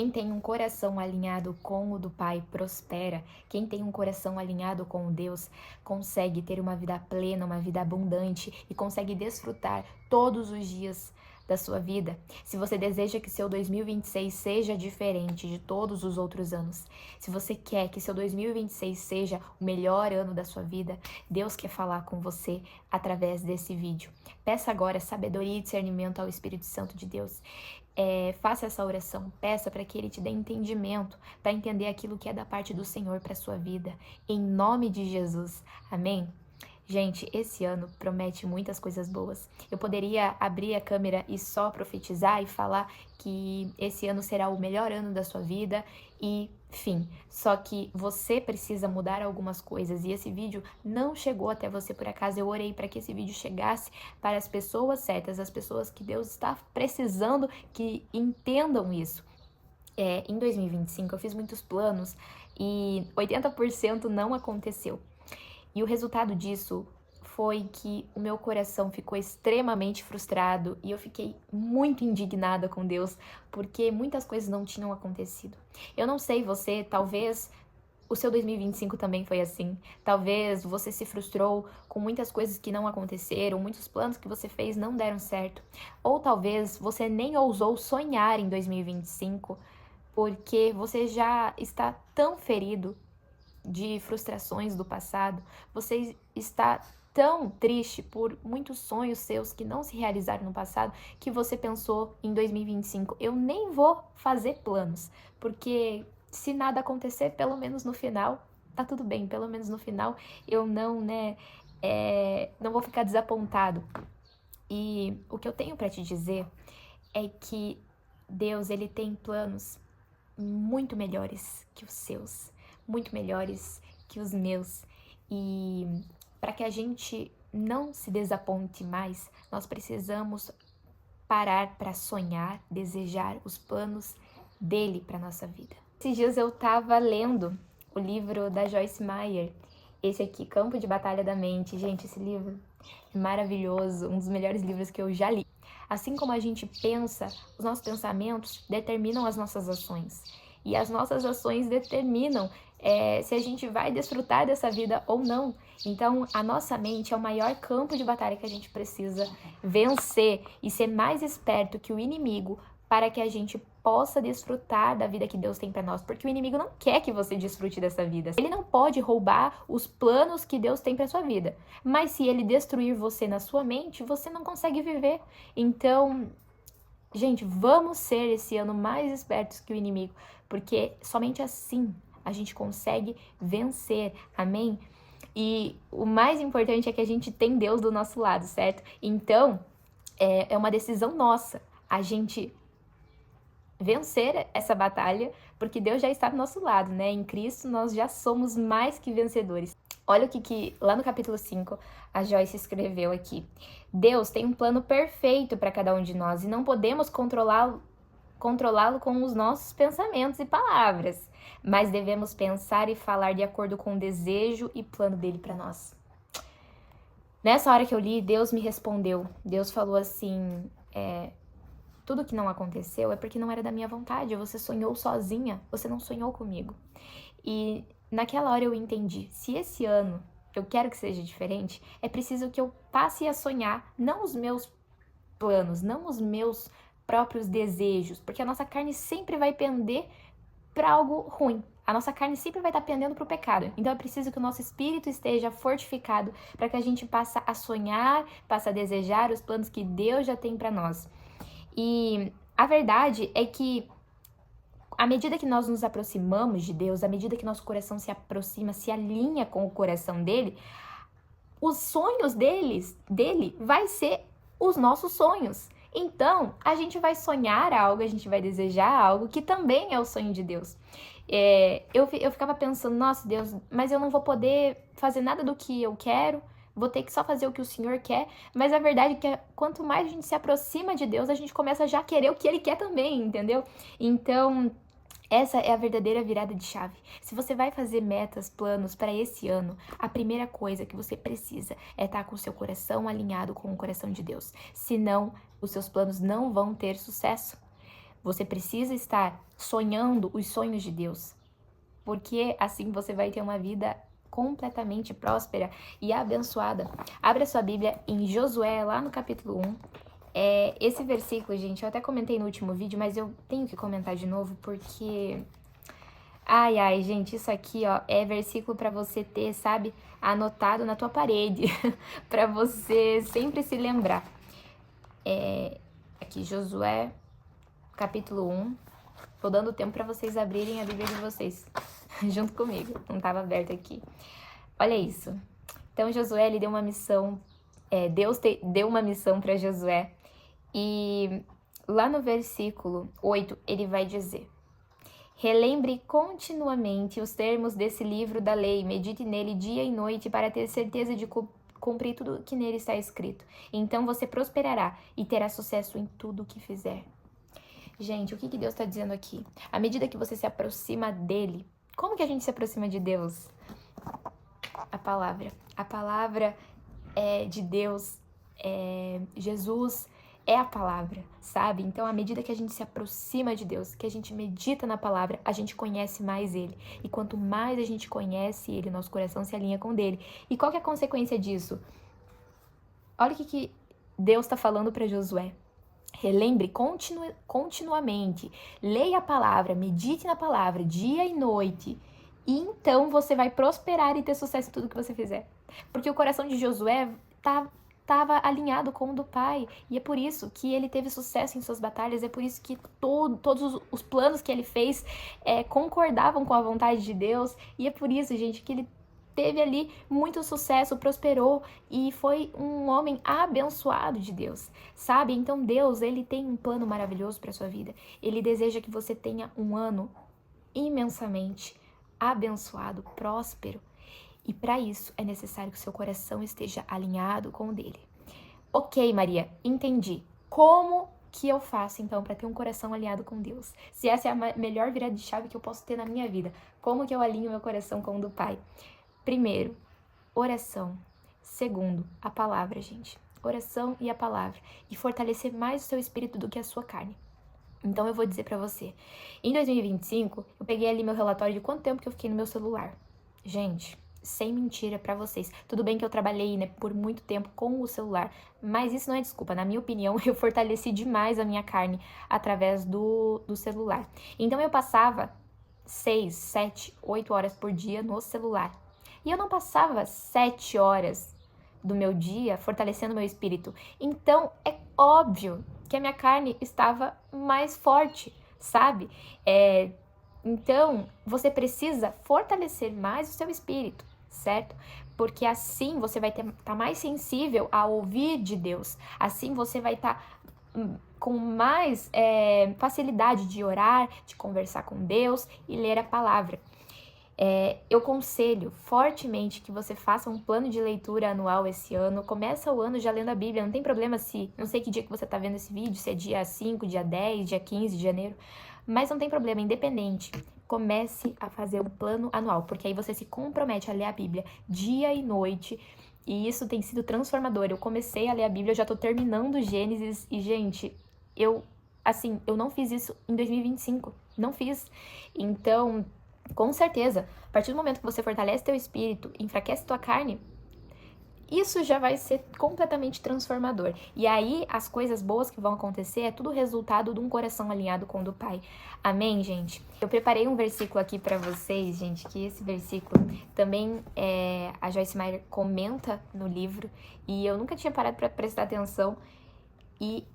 Quem tem um coração alinhado com o do Pai prospera. Quem tem um coração alinhado com Deus consegue ter uma vida plena, uma vida abundante e consegue desfrutar todos os dias da sua vida. Se você deseja que seu 2026 seja diferente de todos os outros anos, se você quer que seu 2026 seja o melhor ano da sua vida, Deus quer falar com você através desse vídeo. Peça agora sabedoria e discernimento ao Espírito Santo de Deus. Faça essa oração, peça para que Ele te dê entendimento, para entender aquilo que é da parte do Senhor para sua vida, em nome de Jesus, amém? Gente, esse ano promete muitas coisas boas. Eu poderia abrir a câmera e só profetizar e falar que esse ano será o melhor ano da sua vida e fim. Só que você precisa mudar algumas coisas e esse vídeo não chegou até você por acaso. Eu orei para que esse vídeo chegasse para as pessoas certas, as pessoas que Deus está precisando que entendam isso. Em 2025 eu fiz muitos planos e 80% não aconteceu. E o resultado disso foi que o meu coração ficou extremamente frustrado e eu fiquei muito indignada com Deus, porque muitas coisas não tinham acontecido. Eu não sei você, talvez o seu 2025 também foi assim. Talvez você se frustrou com muitas coisas que não aconteceram, muitos planos que você fez não deram certo. Ou talvez você nem ousou sonhar em 2025, porque você já está tão ferido de frustrações do passado, você está tão triste por muitos sonhos seus que não se realizaram no passado, que você pensou em 2025, eu nem vou fazer planos, porque se nada acontecer, pelo menos no final, tá tudo bem, pelo menos no final eu não, não vou ficar desapontado. E o que eu tenho para te dizer é que Deus, ele tem planos muito melhores que os seus, muito melhores que os meus. E para que a gente não se desaponte mais, nós precisamos parar para sonhar, desejar os planos dele para nossa vida. Esses dias eu estava lendo o livro da Joyce Meyer, esse aqui, Campo de Batalha da Mente. Gente, esse livro é maravilhoso, um dos melhores livros que eu já li. Assim como a gente pensa, os nossos pensamentos determinam as nossas ações. E as nossas ações determinam se a gente vai desfrutar dessa vida ou não. Então, a nossa mente é o maior campo de batalha que a gente precisa vencer e ser mais esperto que o inimigo para que a gente possa desfrutar da vida que Deus tem para nós, porque o inimigo não quer que você desfrute dessa vida. Ele não pode roubar os planos que Deus tem para sua vida, mas se ele destruir você na sua mente, você não consegue viver. Então, gente, vamos ser esse ano mais espertos que o inimigo, porque somente assim a gente consegue vencer, amém? E o mais importante é que a gente tem Deus do nosso lado, certo? Então, é uma decisão nossa a gente vencer essa batalha, porque Deus já está do nosso lado, né? Em Cristo nós já somos mais que vencedores. Olha o que lá no capítulo 5 a Joyce escreveu aqui. Deus tem um plano perfeito para cada um de nós e não podemos controlá-lo com os nossos pensamentos e palavras, mas devemos pensar e falar de acordo com o desejo e plano dele para nós. Nessa hora que eu li, Deus me respondeu. Deus falou assim, tudo que não aconteceu é porque não era da minha vontade. Você sonhou sozinha, você não sonhou comigo. E naquela hora eu entendi, se esse ano eu quero que seja diferente, é preciso que eu passe a sonhar, não os meus planos, não os meus próprios desejos, porque a nossa carne sempre vai pender para algo ruim. A nossa carne sempre vai estar pendendo para o pecado. Então é preciso que o nosso espírito esteja fortificado para que a gente passe a sonhar, passe a desejar os planos que Deus já tem para nós. E a verdade é que à medida que nós nos aproximamos de Deus, à medida que nosso coração se aproxima, se alinha com o coração dele, os sonhos dele vai ser os nossos sonhos. Então, a gente vai sonhar algo, a gente vai desejar algo que também é o sonho de Deus. Eu ficava pensando, nossa Deus, mas eu não vou poder fazer nada do que eu quero, vou ter que só fazer o que o Senhor quer. Mas a verdade é que quanto mais a gente se aproxima de Deus, a gente começa a já querer o que Ele quer também, entendeu? Então, essa é a verdadeira virada de chave. Se você vai fazer metas, planos para esse ano, a primeira coisa que você precisa é estar com o seu coração alinhado com o coração de Deus. Senão, os seus planos não vão ter sucesso. Você precisa estar sonhando os sonhos de Deus, porque assim você vai ter uma vida completamente próspera e abençoada. Abra sua Bíblia em Josué, lá no capítulo 1. Esse versículo, gente, eu até comentei no último vídeo, mas eu tenho que comentar de novo porque... Ai, gente, isso aqui, ó, é versículo para você ter, sabe, anotado na tua parede, para você sempre se lembrar. Aqui, Josué, capítulo 1. Tô dando tempo para vocês abrirem a Bíblia de vocês, junto comigo. Não estava aberto aqui. Olha isso. Então, Josué, ele deu uma missão. Deus deu uma missão para Josué. E lá no versículo 8, ele vai dizer: relembre continuamente os termos desse livro da lei, medite nele dia e noite para ter certeza de cumprir tudo que nele está escrito. Então você prosperará e terá sucesso em tudo o que fizer. Gente, o que Deus está dizendo aqui? À medida que você se aproxima dele, como que a gente se aproxima de Deus? A palavra. A palavra de Deus, Jesus é a palavra, sabe? Então, à medida que a gente se aproxima de Deus, que a gente medita na palavra, a gente conhece mais Ele. E quanto mais a gente conhece Ele, nosso coração se alinha com o dele. E qual que é a consequência disso? Olha o que Deus está falando para Josué. Relembre continuamente, leia a palavra, medite na palavra, dia e noite. E então você vai prosperar e ter sucesso em tudo que você fizer. Porque o coração de Josué estava alinhado com o do pai. E é por isso que ele teve sucesso em suas batalhas. É por isso que todos os planos que ele fez concordavam com a vontade de Deus. E é por isso, gente, que ele teve ali muito sucesso, prosperou e foi um homem abençoado de Deus, sabe? Então Deus, ele tem um plano maravilhoso para sua vida. Ele deseja que você tenha um ano imensamente abençoado, próspero. E para isso é necessário que seu coração esteja alinhado com o dele. Ok, Maria, entendi. Como que eu faço então para ter um coração alinhado com Deus? Se essa é a melhor virada de chave que eu posso ter na minha vida, como que eu alinho meu coração com o do Pai? Primeiro, oração. Segundo, a palavra, gente. Oração e a palavra. E fortalecer mais o seu espírito do que a sua carne. Então eu vou dizer pra você. Em 2025, eu peguei ali meu relatório de quanto tempo que eu fiquei no meu celular. Gente, sem mentira pra vocês. Tudo bem que eu trabalhei, né, por muito tempo com o celular, mas isso não é desculpa. Na minha opinião, eu fortaleci demais a minha carne através do celular. Então eu passava 6, 7, 8 horas por dia no celular. E eu não passava 7 horas do meu dia fortalecendo meu espírito. Então, é óbvio que a minha carne estava mais forte, sabe? Então, você precisa fortalecer mais o seu espírito, certo? Porque assim você vai estar mais sensível a ouvir de Deus. Assim você vai estar com mais facilidade de orar, de conversar com Deus e ler a palavra. Eu aconselho fortemente que você faça um plano de leitura anual esse ano. Começa o ano já lendo a Bíblia. Não tem problema se... Não sei que dia que você está vendo esse vídeo, se é dia 5, dia 10, dia 15 de janeiro. Mas não tem problema, independente. Comece a fazer um plano anual, porque aí você se compromete a ler a Bíblia dia e noite. E isso tem sido transformador. Eu comecei a ler a Bíblia, eu já estou terminando Gênesis. E, gente, eu não fiz isso em 2025. Não fiz. Então... Com certeza, a partir do momento que você fortalece teu espírito, enfraquece tua carne, isso já vai ser completamente transformador. E aí, as coisas boas que vão acontecer é tudo resultado de um coração alinhado com o do Pai. Amém, gente? Eu preparei um versículo aqui pra vocês, gente, que esse versículo também a Joyce Meyer comenta no livro, e eu nunca tinha parado pra prestar atenção, e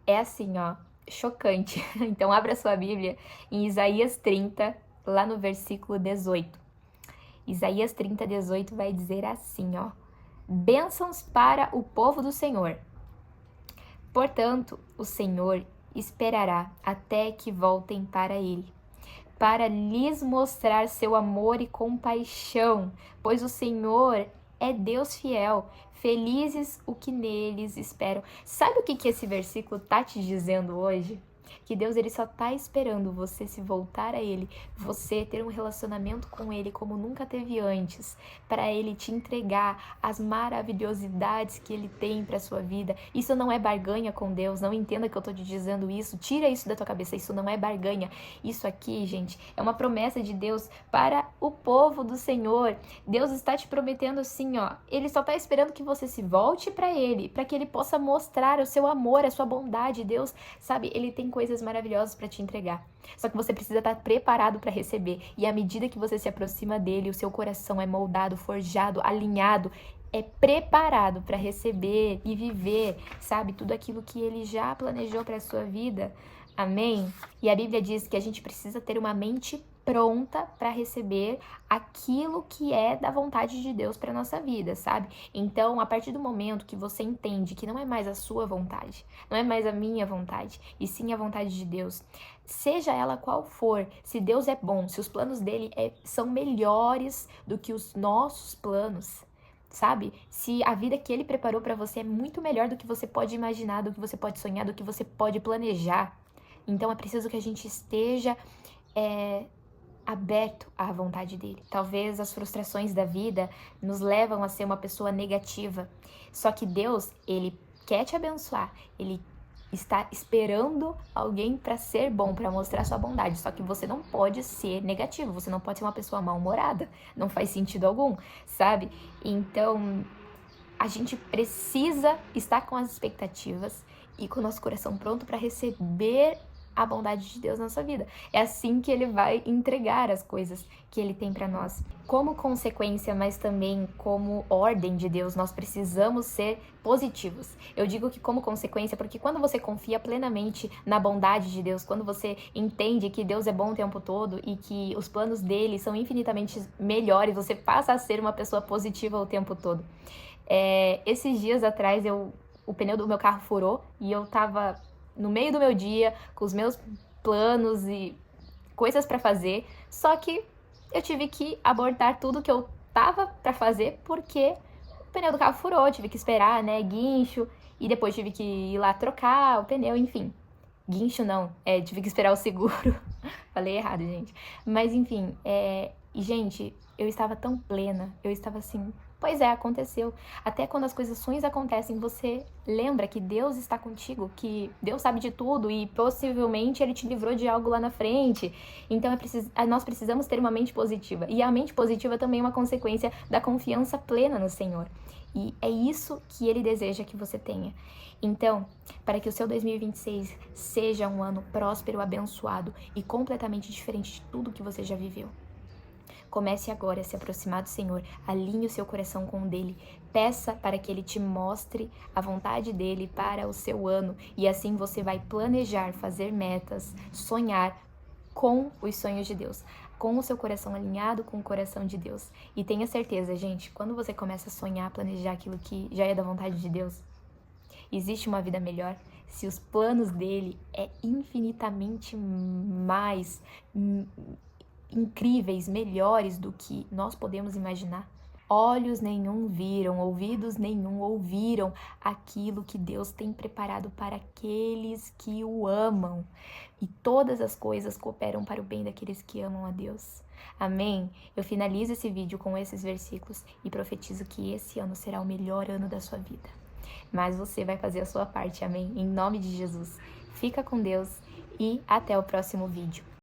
é assim, ó, chocante. Então, abra sua Bíblia em Isaías 30, lá no versículo 18. Isaías 30, 18 vai dizer assim, ó: bênçãos para o povo do Senhor. Portanto, o Senhor esperará até que voltem para ele, para lhes mostrar seu amor e compaixão, pois o Senhor é Deus fiel, felizes o que neles esperam. Sabe o que esse versículo tá te dizendo hoje? que Deus ele só tá esperando você se voltar a Ele, você ter um relacionamento com Ele como nunca teve antes, para Ele te entregar as maravilhosidades que Ele tem para sua vida. Isso não é barganha com Deus, não entenda que eu tô te dizendo isso, tira isso da tua cabeça, isso não é barganha. Isso aqui, gente, é uma promessa de Deus para o povo do Senhor. Deus está te prometendo assim, ó, Ele só tá esperando que você se volte para Ele, para que Ele possa mostrar o seu amor, a sua bondade. Deus, sabe, Ele tem coisas maravilhosas para te entregar. Só que você precisa estar preparado para receber. E à medida que você se aproxima dele, o seu coração é moldado, forjado, alinhado, é preparado para receber e viver, sabe, tudo aquilo que Ele já planejou para a sua vida. Amém? E a Bíblia diz que a gente precisa ter uma mente pronta para receber aquilo que é da vontade de Deus para nossa vida, sabe? Então, a partir do momento que você entende que não é mais a sua vontade, não é mais a minha vontade, e sim a vontade de Deus, seja ela qual for, se Deus é bom, se os planos dele são melhores do que os nossos planos, sabe? Se a vida que ele preparou para você é muito melhor do que você pode imaginar, do que você pode sonhar, do que você pode planejar, então é preciso que a gente esteja aberto à vontade dele. Talvez as frustrações da vida nos levam a ser uma pessoa negativa. Só que Deus, ele quer te abençoar. Ele está esperando alguém para ser bom, para mostrar sua bondade. Só que você não pode ser negativo, você não pode ser uma pessoa mal-humorada. Não faz sentido algum, sabe? Então, a gente precisa estar com as expectativas e com o nosso coração pronto para receber a bondade de Deus na sua vida. É assim que Ele vai entregar as coisas que Ele tem para nós. Como consequência, mas também como ordem de Deus, nós precisamos ser positivos. Eu digo que como consequência, porque quando você confia plenamente na bondade de Deus, quando você entende que Deus é bom o tempo todo e que os planos dele são infinitamente melhores, você passa a ser uma pessoa positiva o tempo todo. Esses dias atrás, o pneu do meu carro furou e eu tava no meio do meu dia, com os meus planos e coisas pra fazer, só que eu tive que abortar tudo que eu tava pra fazer, porque o pneu do carro furou, tive que esperar, né, guincho, e depois tive que ir lá trocar o pneu, enfim. Guincho não, tive que esperar o seguro. Falei errado, gente. Mas enfim, gente, eu estava tão plena, eu estava assim, pois aconteceu. Até quando as coisas ruins acontecem, você lembra que Deus está contigo, que Deus sabe de tudo e possivelmente Ele te livrou de algo lá na frente. Então nós precisamos ter uma mente positiva. E a mente positiva também é uma consequência da confiança plena no Senhor. E é isso que Ele deseja que você tenha. Então, para que o seu 2026 seja um ano próspero, abençoado e completamente diferente de tudo que você já viveu, comece agora a se aproximar do Senhor, alinhe o seu coração com o dele, peça para que ele te mostre a vontade dele para o seu ano e assim você vai planejar, fazer metas, sonhar com os sonhos de Deus, com o seu coração alinhado com o coração de Deus. E tenha certeza, gente, quando você começa a sonhar, planejar aquilo que já é da vontade de Deus, existe uma vida melhor. Se os planos dele é infinitamente mais incríveis, melhores do que nós podemos imaginar. Olhos nenhum viram, ouvidos nenhum ouviram aquilo que Deus tem preparado para aqueles que o amam. E todas as coisas cooperam para o bem daqueles que amam a Deus. Amém? Eu finalizo esse vídeo com esses versículos e profetizo que esse ano será o melhor ano da sua vida. Mas você vai fazer a sua parte, amém? Em nome de Jesus. Fica com Deus e até o próximo vídeo.